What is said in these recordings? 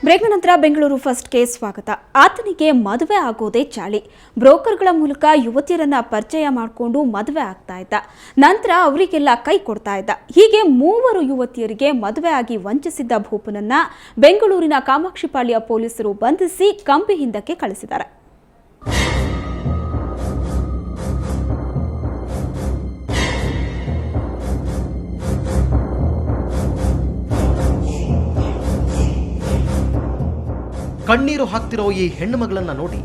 Break ನಂತರ ಬೆಂಗಳೂರು ಫಸ್ಟ್ಗೆ ಸ್ವಾಗತ. ಆತನಿಗೆ ಮದುವೆ ಆಗೋದೇ ಚಾಳಿ. ಬ್ರೋಕರ್ಗಳ ಮೂಲಕ ಯುವತಿಯರನ್ನ ಪರಿಚಯ ಮಾಡಿಕೊಂಡು ಮದುವೆ ಆಗ್ತಾ ಇದ್ದ. ನಂತರ ಅವರಿಗೆಲ್ಲ ಕೈ ಕೊಡ್ತಾ ಇದ್ದ. ಹೀಗೆ 3 ಯುವತಿಯರಿಗೆ ಮದುವೆ ಆಗಿ ವಂಚಿಸಿದ್ದ ಭೂಪನನ್ನ ಬೆಂಗಳೂರಿನ ಕಾಮಾಕ್ಷಿಪಾಳ್ಯ ಪೊಲೀಸರು ಬಂಧಿಸಿ ಕಂಬಿ ಹಿಂದಕ್ಕೆ ಕಳಿಸಿದ್ದಾರೆ. ಕಣ್ಣೀರು ಹಾಕ್ತಿರೋ ಈ ಹೆಣ್ಣು ಮಗಳನ್ನ ನೋಡಿ,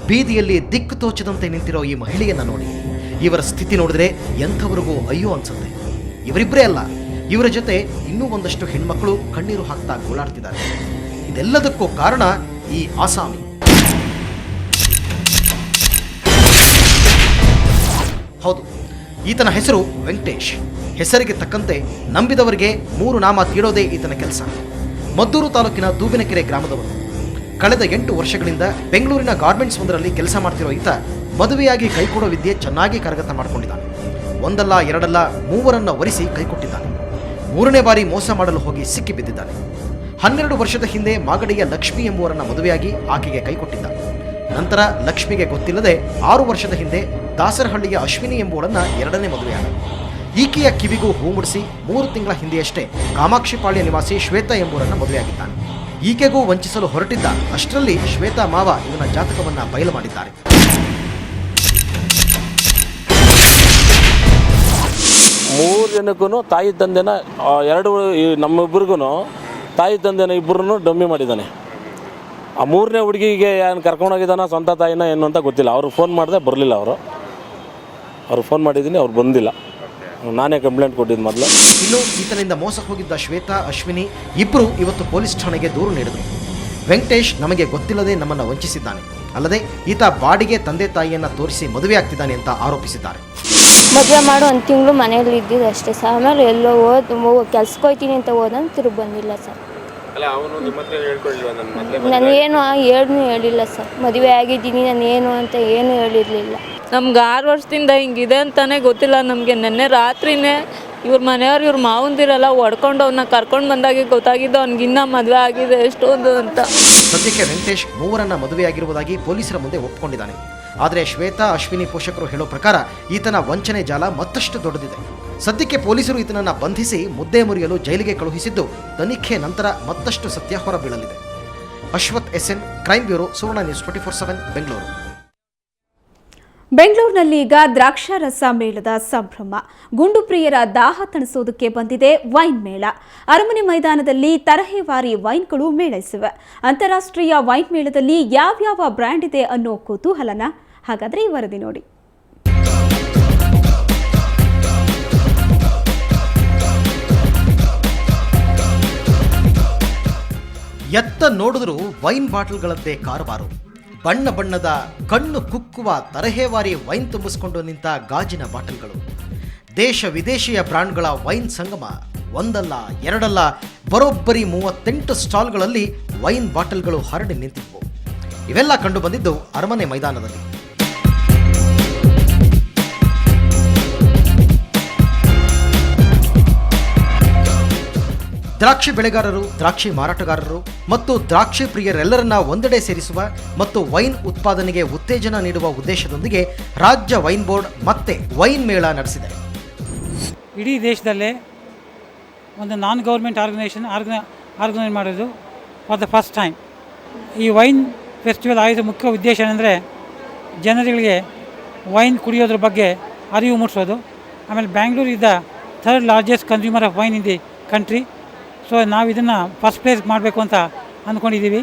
ಬೀದಿಯಲ್ಲಿ ದಿಕ್ಕು ತೋಚದಂತೆ ನಿಂತಿರೋ ಈ ಮಹಿಳೆಯನ್ನ ನೋಡಿ, ಇವರ ಸ್ಥಿತಿ ನೋಡಿದ್ರೆ ಎಂಥವರಿಗೂ ಅಯ್ಯೋ ಅನ್ಸುತ್ತೆ. ಇವರಿಬ್ಬರೇ ಅಲ್ಲ, ಇವರ ಜೊತೆ ಇನ್ನೂ ಒಂದಷ್ಟು ಹೆಣ್ಮಕ್ಳು ಕಣ್ಣೀರು ಹಾಕ್ತಾ ಗೋಳಾಡ್ತಿದ್ದಾರೆ. ಇದೆಲ್ಲದಕ್ಕೂ ಕಾರಣ ಈ ಆಸಾಮಿ. ಹೌದು, ಈತನ ಹೆಸರು ವೆಂಕಟೇಶ್. ಹೆಸರಿಗೆ ತಕ್ಕಂತೆ ನಂಬಿದವರಿಗೆ 3 ನಾಮ ತೀಡೋದೇ ಈತನ ಕೆಲಸ. ಮದ್ದೂರು ತಾಲೂಕಿನ ದೂಬಿನಕೆರೆ ಗ್ರಾಮದವರು. ಕಳೆದ 8 ವರ್ಷಗಳಿಂದ ಬೆಂಗಳೂರಿನ ಗಾರ್ಮೆಂಟ್ಸ್ ಒಂದರಲ್ಲಿ ಕೆಲಸ ಮಾಡ್ತಿರೋ ಈತ ಮದುವೆಯಾಗಿ ಕೈಕೊಡೋ ವಿದ್ಯೆ ಚೆನ್ನಾಗಿ ಕರಗತ ಮಾಡಿಕೊಂಡಿದ್ದಾನೆ. ಒಂದಲ್ಲ ಎರಡಲ್ಲ 3ರನ್ನ ಒರೆಸಿ ಕೈಕೊಟ್ಟಿದ್ದಾನೆ. 3ನೇ ಬಾರಿ ಮೋಸ ಮಾಡಲು ಹೋಗಿ ಸಿಕ್ಕಿ ಬಿದ್ದಿದ್ದಾನೆ. 12 ವರ್ಷದ ಹಿಂದೆ ಮಾಗಡಿಯ ಲಕ್ಷ್ಮಿ ಎಂಬುವರನ್ನ ಮದುವೆಯಾಗಿ ಆಕೆಗೆ ಕೈಕೊಟ್ಟಿದ್ದ. ನಂತರ ಲಕ್ಷ್ಮಿಗೆ ಗೊತ್ತಿಲ್ಲದೆ 6 ವರ್ಷದ ಹಿಂದೆ ದಾಸರಹಳ್ಳಿಯ ಅಶ್ವಿನಿ ಎಂಬುವರನ್ನ 2ನೇ ಮದುವೆಯಾದ. ಈಕೆಯ ಕಿವಿಗೂ ಹೂ ಮುಡಿಸಿ 3 ತಿಂಗಳ ಹಿಂದೆಯಷ್ಟೇ ಕಾಮಾಕ್ಷಿಪಾಳ್ಯ ನಿವಾಸಿ ಶ್ವೇತಾ ಎಂಬುವರನ್ನ ಮದುವೆಯಾಗಿದ್ದಾನೆ. ಈಕೆಗೂ ವಂಚಿಸಲು ಹೊರಟಿದ್ದ. ಅಷ್ಟರಲ್ಲಿ ಶ್ವೇತಾ ಮಾವ ಇವನ ಜಾತಕವನ್ನ ಬಯಲು ಮಾಡಿದ್ದಾರೆ. ಮೂರು ಜನಕ್ಕೂ ತಾಯಿ ತಂದೆನ ನಮ್ಮಿಬ್ಬರಿಗೂ ತಾಯಿ ತಂದೆನ ಇಬ್ಬರನ್ನು ಡಮ್ಮಿ ಮಾಡಿದ್ದಾನೆ. ಆ 3ನೇ ಹುಡುಗಿಗೆ ಏನು ಕರ್ಕೊಂಡೋಗಿದ್ದಾನ ಸ್ವಂತ ತಾಯಿನ ಏನು ಅಂತ ಗೊತ್ತಿಲ್ಲ. ಅವ್ರಿಗೆ ಫೋನ್ ಮಾಡಿದೆ, ಬರಲಿಲ್ಲ. ಅವ್ರಿಗೆ ಫೋನ್ ಮಾಡಿದ್ದೀನಿ, ಅವ್ರು ಬಂದಿಲ್ಲ. ನಾನೇ ಕಂಪ್ಲೇಂಟ್ ಕೊಟ್ಟಿದ್ದು ಮೊದಲು. ಇನ್ನು ಈತನಿಂದ ಮೋಸ ಹೋಗಿದ್ದ ಶ್ವೇತಾ, ಅಶ್ವಿನಿ ಇಬ್ಬರು ಇವತ್ತು ಪೊಲೀಸ್ ಠಾಣೆಗೆ ದೂರು ನೀಡಿದರು. ವೆಂಕಟೇಶ್ ನಮಗೆ ಗೊತ್ತಿಲ್ಲದೆ ನಮ್ಮನ್ನು ವಂಚಿಸಿದ್ದಾನೆ, ಅಲ್ಲದೆ ಈತ ಬಾಡಿಗೆ ತಂದೆ ತಾಯಿಯನ್ನ ತೋರಿಸಿ ಮದುವೆ ಆಗ್ತಿದ್ದಾನೆ ಅಂತ ಆರೋಪಿಸಿದ್ದಾರೆ. ಮದುವೆ ಮಾಡು 1 ತಿಂಗಳು ಮನೆಯಲ್ಲಿ ಇದ್ದಿದ್ದು ಅಷ್ಟೇ ಸರ್. ಆಮೇಲೆ ಎಲ್ಲೋ ಕೆಲ್ಸಕ್ಕೆ ಹೋಗ್ತೀನಿ ಅಂತ ಹೋದ ತಿರುಗಿ ಬಂದಿಲ್ಲ ಸರ್. ನಾನೇನು ಏನು ಹೇಳಿಲ್ಲ ಸರ್. ಮದುವೆ ಆಗಿದ್ದೀನಿ ನಾನು ಏನು ಅಂತ ಏನು ಹೇಳಿರಲಿಲ್ಲ. ನಮ್ಗೆ 6 ವರ್ಷದಿಂದ ಹಿಂಗಿದೆ ಅಂತಾನೆ ಗೊತ್ತಿಲ್ಲ ನಮಗೆ. ನೆನ್ನೆ ರಾತ್ರಿನೇ ಇವ್ರ ಮನೆಯವ್ರು ಇವ್ರ ಮಾವಂದಿರಲ್ಲ ಹೊಡ್ಕೊಂಡು ಅವನ್ನ ಕರ್ಕೊಂಡು ಬಂದಾಗೆ ಗೊತ್ತಾಗಿದ್ದು ಅವ್ನಿಗಿನ್ನ ಮದುವೆ ಆಗಿದೆ ಎಷ್ಟೊಂದು ಅಂತ. ಸದ್ಯಕ್ಕೆ ವೆಂಕಟೇಶ್ 3ರನ್ನ ಮದುವೆಯಾಗಿರುವುದಾಗಿ ಪೊಲೀಸರ ಮುಂದೆ ಒಪ್ಪಿಕೊಂಡಿದ್ದಾನೆ. ಆದರೆ ಶ್ವೇತಾ, ಅಶ್ವಿನಿ ಪೋಷಕರು ಹೇಳೋ ಪ್ರಕಾರ ಈತನ ವಂಚನೆ ಜಾಲ ಮತ್ತಷ್ಟು ದೊಡ್ಡದಿದೆ. ಸದ್ಯಕ್ಕೆ ಪೊಲೀಸರು ಈತನನ್ನ ಬಂಧಿಸಿ ಮುದ್ದೆ ಮುರಿಯಲು ಜೈಲಿಗೆ ಕಳುಹಿಸಿದ್ದು, ತನಿಖೆ ನಂತರ ಮತ್ತಷ್ಟು ಸತ್ಯ ಹೊರಬೀಳಲಿದೆ. ಅಶ್ವಥ್ SN, ಕ್ರೈಮ್ ಬ್ಯೂರೋ, ಸುವರ್ಣ ನ್ಯೂಸ್ 24/7 ಬೆಂಗಳೂರು. ಬೆಂಗಳೂರಿನಲ್ಲಿ ಈಗ ದ್ರಾಕ್ಷಾರಸ ಮೇಳದ ಸಂಭ್ರಮ. ಗುಂಡು ಪ್ರಿಯರ ದಾಹ ತಣಿಸೋದಕ್ಕೆ ಬಂದಿದೆ ವೈನ್ ಮೇಳ. ಅರಮನೆ ಮೈದಾನದಲ್ಲಿ ತರಹೇವಾರಿ ವೈನ್ಗಳು ಮೇಳೈಸಿವೆ. ಅಂತಾರಾಷ್ಟ್ರೀಯ ವೈನ್ ಮೇಳದಲ್ಲಿ ಯಾವ್ಯಾವ ಬ್ರ್ಯಾಂಡ್ ಇದೆ ಅನ್ನೋ ಕುತೂಹಲನ? ಹಾಗಾದ್ರೆ ಈ ವರದಿ ನೋಡಿ. ಎತ್ತ ನೋಡಿದ್ರು ವೈನ್ ಬಾಟಲ್ಗಳದ್ದೇ ಕಾರವಾರು. ಬಣ್ಣ ಬಣ್ಣದ ಕಣ್ಣು ಕುಕ್ಕುವ ತರಹೇವಾರಿ ವೈನ್ ತುಂಬಿಸ್ಕೊಂಡು ನಿಂತ ಗಾಜಿನ ಬಾಟಲ್ಗಳು. ದೇಶ ವಿದೇಶಿಯ ಬ್ರಾಂಡ್ಗಳ ವೈನ್ ಸಂಗಮ. ಒಂದಲ್ಲ ಎರಡಲ್ಲ, ಬರೋಬ್ಬರಿ 38 ಸ್ಟಾಲ್ಗಳಲ್ಲಿ ವೈನ್ ಬಾಟಲ್ಗಳು ಹರಡಿ ನಿಂತಿದ್ವು. ಇವೆಲ್ಲ ಕಂಡು ಬಂದಿದ್ದು ಅರಮನೆ ಮೈದಾನದಲ್ಲಿ. ದ್ರಾಕ್ಷಿ ಬೆಳೆಗಾರರು, ದ್ರಾಕ್ಷಿ ಮಾರಾಟಗಾರರು ಮತ್ತು ದ್ರಾಕ್ಷಿ ಪ್ರಿಯರೆಲ್ಲರನ್ನ ಒಂದೆಡೆ ಸೇರಿಸುವ ಮತ್ತು ವೈನ್ ಉತ್ಪಾದನೆಗೆ ಉತ್ತೇಜನ ನೀಡುವ ಉದ್ದೇಶದೊಂದಿಗೆ ರಾಜ್ಯ ವೈನ್ ಬೋರ್ಡ್ ಮತ್ತೆ ವೈನ್ ಮೇಳ ನಡೆಸಿದೆ. ಇಡೀ ದೇಶದಲ್ಲೇ ಒಂದು ನಾನ್ ಗೌರ್ಮೆಂಟ್ ಆರ್ಗನೈಸೇಷನ್ ಆರ್ಗನೈಸ್ ಮಾಡೋದು ಫಾರ್ ದ ಫಸ್ಟ್ ಟೈಮ್. ಈ ವೈನ್ ಫೆಸ್ಟಿವಲ್ ಆಯೋಜಿತ ಮುಖ್ಯ ಉದ್ದೇಶ ಏನಂದರೆ ಜನರಿಗೆ ವೈನ್ ಕುಡಿಯೋದ್ರ ಬಗ್ಗೆ ಅರಿವು ಮೂಡಿಸೋದು. ಆಮೇಲೆ Bangalore is the 3rd largest consumer of wine in the country. So ನಾವು ಇದನ್ನು ಫಸ್ಟ್ ಪ್ಲೇಸ್ ಮಾಡಬೇಕು ಅಂತ ಅಂದ್ಕೊಂಡಿದ್ದೀವಿ.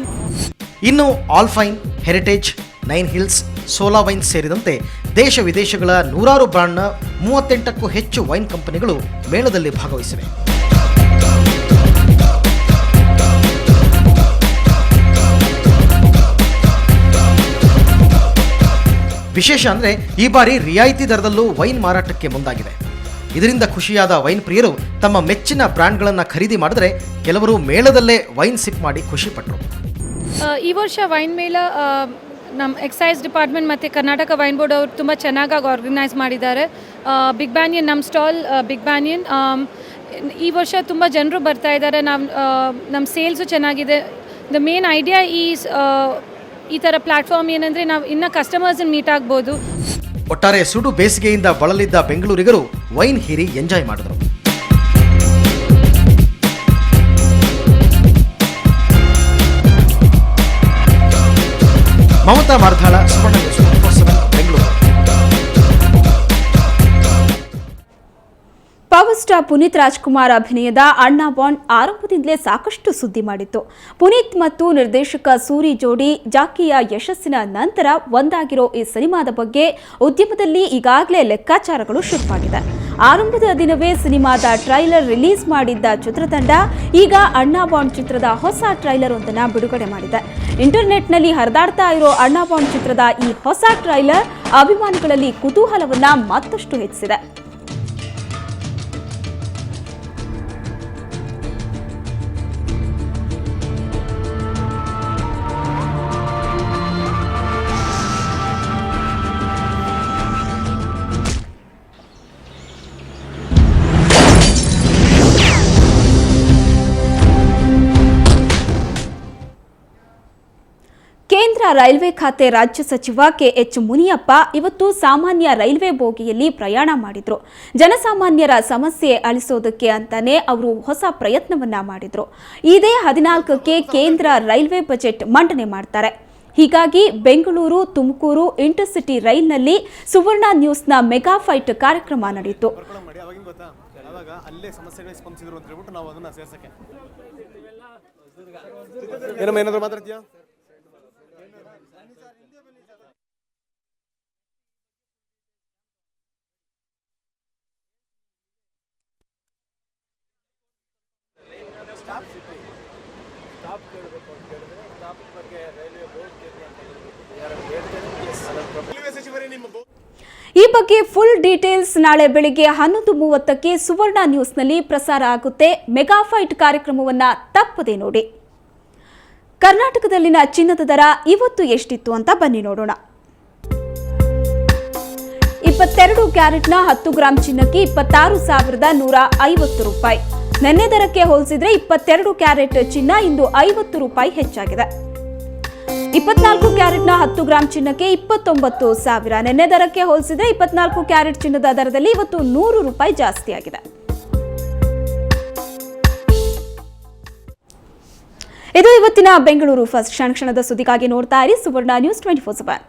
ಇನ್ನು Alpine, Heritage, 9 Hills, Sula wine ಸೇರಿದಂತೆ ದೇಶ ವಿದೇಶಗಳ 100 ಬ್ರಾಂಡ್ನ 38ಕ್ಕೂ ಹೆಚ್ಚು ವೈನ್ ಕಂಪನಿಗಳು ಮೇಳದಲ್ಲಿ ಭಾಗವಹಿಸಿವೆ. ವಿಶೇಷ ಅಂದರೆ ಈ ಬಾರಿ ರಿಯಾಯಿತಿ ದರದಲ್ಲೂ ವೈನ್ ಮಾರಾಟಕ್ಕೆ ಮುಂದಾಗಿದೆ. ಇದರಿಂದ ಖುಷಿಯಾದ ವೈನ್ ಪ್ರಿಯರು ತಮ್ಮ ಮೆಚ್ಚಿನ ಬ್ರ್ಯಾಂಡ್ಗಳನ್ನು ಖರೀದಿ ಮಾಡಿದ್ರೆ ಕೆಲವರು ಮೇಳದಲ್ಲೇ ವೈನ್ ಸಿಪ್ ಮಾಡಿ ಖುಷಿಪಟ್ಟರು. ಈ ವರ್ಷ ವೈನ್ ಮೇಳ ನಮ್ಮ ಎಕ್ಸೈಸ್ ಡಿಪಾರ್ಟ್ಮೆಂಟ್ ಮತ್ತು ಕರ್ನಾಟಕ ವೈನ್ ಬೋರ್ಡ್ ಅವರು ತುಂಬ ಚೆನ್ನಾಗಿ ಆರ್ಗನೈಸ್ ಮಾಡಿದ್ದಾರೆ. ಬಿಗ್ ಬ್ಯಾನಿಯನ್, ನಮ್ಮ ಸ್ಟಾಲ್ ಬಿಗ್ ಬ್ಯಾನಿಯನ್. ಈ ವರ್ಷ ತುಂಬ ಜನರು ಬರ್ತಾ ಇದ್ದಾರೆ. ನಮ್ಮ ಸೇಲ್ಸು ಚೆನ್ನಾಗಿದೆ. ದ ಮೇನ್ ಐಡಿಯಾ ಈ ಥರ ಪ್ಲ್ಯಾಟ್ಫಾರ್ಮ್ ಏನಂದರೆ ನಾವು ಇನ್ನೂ ಕಸ್ಟಮರ್ಸನ್ನು ಮೀಟ್ ಆಗ್ಬೋದು. ಒಟ್ಟಾರೆ ಸುಡು ಬೇಸಿಗೆಯಿಂದ ಬಳಲಿದ್ದ ಬೆಂಗಳೂರಿಗರು ವೈನ್ ಹೀರಿ ಎಂಜಾಯ್ ಮಾಡಿದರು. ಮಮತಾ ಮಾರ್ಧಾಳ, Suvarna news 24/7 Bengaluru. Power star Puneeth Rajkumar ಅಭಿನಯದ ಅಣ್ಣಾ ಬಾಂಡ್ ಆರಂಭದಿಂದಲೇ ಸಾಕಷ್ಟು ಸುದ್ದಿ ಮಾಡಿತ್ತು. ಪುನೀತ್ ಮತ್ತು ನಿರ್ದೇಶಕ ಸೂರಿ ಜೋಡಿ ಜಾಕಿಯ ಯಶಸ್ಸಿನ ನಂತರ ಒಂದಾಗಿರೋ ಈ ಸಿನಿಮಾದ ಬಗ್ಗೆ ಉದ್ಯಮದಲ್ಲಿ ಈಗಾಗಲೇ ಲೆಕ್ಕಾಚಾರಗಳು ಶುರುವಾಗಿದೆ. ಆರಂಭದ ದಿನವೇ ಸಿನಿಮಾದ ಟ್ರೈಲರ್ ರಿಲೀಸ್ ಮಾಡಿದ್ದ ಚಿತ್ರತಂಡ ಈಗ ಅಣ್ಣಾ ಬಾಂಡ್ ಚಿತ್ರದ ಹೊಸ ಟ್ರೈಲರ್ ಒಂದನ್ನು ಬಿಡುಗಡೆ ಮಾಡಿದೆ. ಇಂಟರ್ನೆಟ್ನಲ್ಲಿ ಹರಿದಾಡ್ತಾ ಇರೋ ಅಣ್ಣಾ ಬಾಂಡ್ ಚಿತ್ರದ ಈ ಹೊಸ ಟ್ರೈಲರ್ ಅಭಿಮಾನಿಗಳಲ್ಲಿ ಕುತೂಹಲವನ್ನ ಮತ್ತಷ್ಟು ಹೆಚ್ಚಿಸಿದೆ. ಕೇಂದ್ರ ರೈಲ್ವೆ ಖಾತೆ ರಾಜ್ಯ ಸಚಿವ ಕೆಎಚ್ ಮುನಿಯಪ್ಪ ಇವತ್ತು ಸಾಮಾನ್ಯ ರೈಲ್ವೆ ಬೋಗಿಯಲ್ಲಿ ಪ್ರಯಾಣ ಮಾಡಿದ್ರು. ಜನಸಾಮಾನ್ಯರ ಸಮಸ್ಯೆ ಅಳಿಸೋದಕ್ಕೆ ಅಂತಾನೆ ಅವರು ಹೊಸ ಪ್ರಯತ್ನವನ್ನ ಮಾಡಿದ್ರು. ಇದೇ 14ಕ್ಕೆ ಕೇಂದ್ರ ರೈಲ್ವೆ ಬಜೆಟ್ ಮಂಡನೆ ಮಾಡ್ತಾರೆ. ಹೀಗಾಗಿ ಬೆಂಗಳೂರು ತುಮಕೂರು ಇಂಟರ್ಸಿಟಿ ರೈಲ್ನಲ್ಲಿ ಸುವರ್ಣ ನ್ಯೂಸ್ನ ಮೆಗಾ ಫೈಟ್ ಕಾರ್ಯಕ್ರಮ ನಡೆಯಿತು. ಈ ಬಗ್ಗೆ ಫುಲ್ ಡೀಟೇಲ್ಸ್ ನಾಳೆ ಬೆಳಿಗ್ಗೆ 11:30ಕ್ಕೆ ಸುವರ್ಣ ನ್ಯೂಸ್ನಲ್ಲಿ ಪ್ರಸಾರ ಆಗುತ್ತೆ. ಮೆಗಾ ಫೈಟ್ ಕಾರ್ಯಕ್ರಮವನ್ನ ತಪ್ಪದೆ ನೋಡಿ. ಕರ್ನಾಟಕದಲ್ಲಿನ ಚಿನ್ನದ ದರ ಇವತ್ತು ಎಷ್ಟಿತ್ತು ಅಂತ ಬನ್ನಿ ನೋಡೋಣ. 22 ಕ್ಯಾರೆಟ್ನ 10 ಗ್ರಾಂ ಚಿನ್ನಕ್ಕೆ 26,150 ರೂಪಾಯಿ. ನಿನ್ನೆ ದರಕ್ಕೆ ಹೋಲಿಸಿದ್ರೆ 22 ಕ್ಯಾರೆಟ್ ಚಿನ್ನ ಇಂದು 50 ರೂಪಾಯಿ ಹೆಚ್ಚಾಗಿದೆ. 24 ಕ್ಯಾರೆಟ್ನ 10 ಗ್ರಾಂ ಚಿನ್ನಕ್ಕೆ 29,000. ನಿನ್ನೆ ದರಕ್ಕೆ ಹೋಲಿಸಿದ್ರೆ 24 ಕ್ಯಾರೆಟ್ ಚಿನ್ನದ ದರದಲ್ಲಿ ಇವತ್ತು 100 ರೂಪಾಯಿ ಜಾಸ್ತಿ ಆಗಿದೆ. ಇದು ಇವತ್ತಿನ ಬೆಂಗಳೂರು ಫಸ್ಟ್ ಕ್ಷಣದ ಸುದ್ದಿಗಾಗಿ ನೋಡ್ತಾ ಇರಿ ಸುವರ್ಣ ನ್ಯೂಸ್ 24/7.